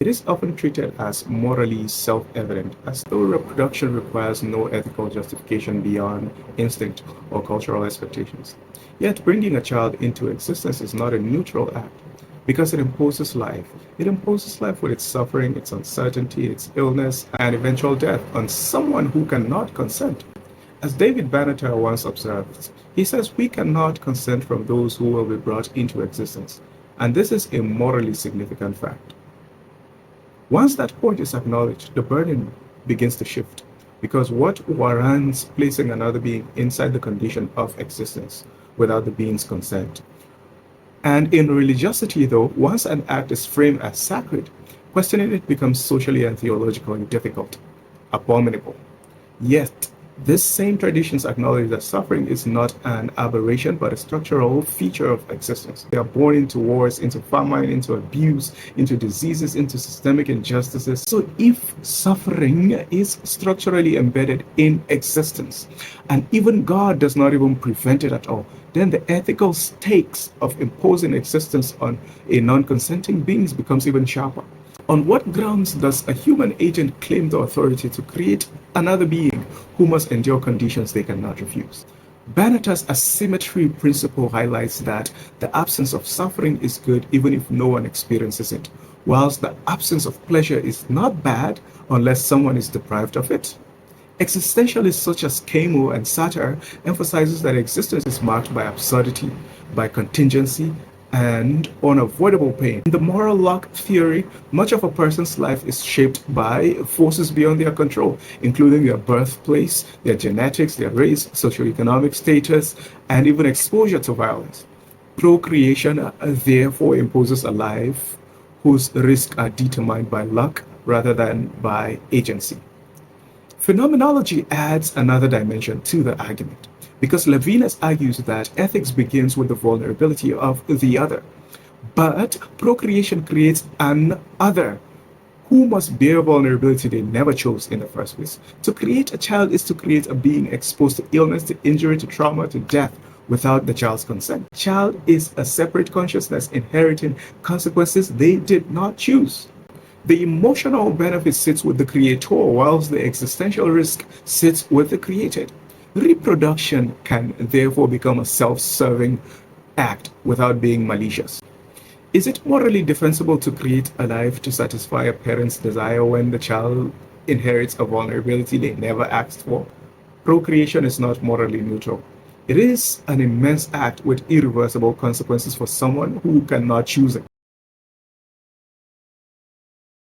It is often treated as morally self-evident, as though reproduction requires no ethical justification beyond instinct or cultural expectations. Yet bringing a child into existence is not a neutral act, because it imposes life. It imposes life with its suffering, its uncertainty, its illness, and eventual death on someone who cannot consent. As David Banneter once observed, he says we cannot consent from those who will be brought into existence, and this is a morally significant fact. Once that point is acknowledged, the burden begins to shift, because what warrants placing another being inside the condition of existence without the being's consent? And in religiosity, though, once an act is framed as sacred, questioning it becomes socially and theologically difficult, abominable. Yet, these same traditions acknowledge that suffering is not an aberration but a structural feature of existence. We are born into wars, into famine, into abuse, into diseases, into systemic injustices. So if suffering is structurally embedded in existence, and even God does not even prevent it at all, then the ethical stakes of imposing existence on a non-consenting being becomes even sharper. On what grounds does a human agent claim the authority to create another being who must endure conditions they cannot refuse? Banneter's asymmetry principle highlights that the absence of suffering is good even if no one experiences it, whilst the absence of pleasure is not bad unless someone is deprived of it. Existentialists such as Camus and Sartre emphasizes that existence is marked by absurdity, by contingency, and unavoidable pain. In the moral luck theory, much of a person's life is shaped by forces beyond their control, including their birthplace, their genetics, their race, socioeconomic status, and even exposure to violence. Procreation therefore imposes a life whose risks are determined by luck rather than by agency. Phenomenology adds another dimension to the argument, because Levinas argues that ethics begins with the vulnerability of the other. But procreation creates an other who must bear vulnerability they never chose in the first place. To create a child is to create a being exposed to illness, to injury, to trauma, to death without the child's consent. Child is a separate consciousness inheriting consequences they did not choose. The emotional benefit sits with the creator, whilst the existential risk sits with the created. Reproduction can therefore become a self-serving act without being malicious. Is it morally defensible to create a life to satisfy a parent's desire when the child inherits a vulnerability they never asked for? Procreation is not morally neutral. It is an immense act with irreversible consequences for someone who cannot choose it.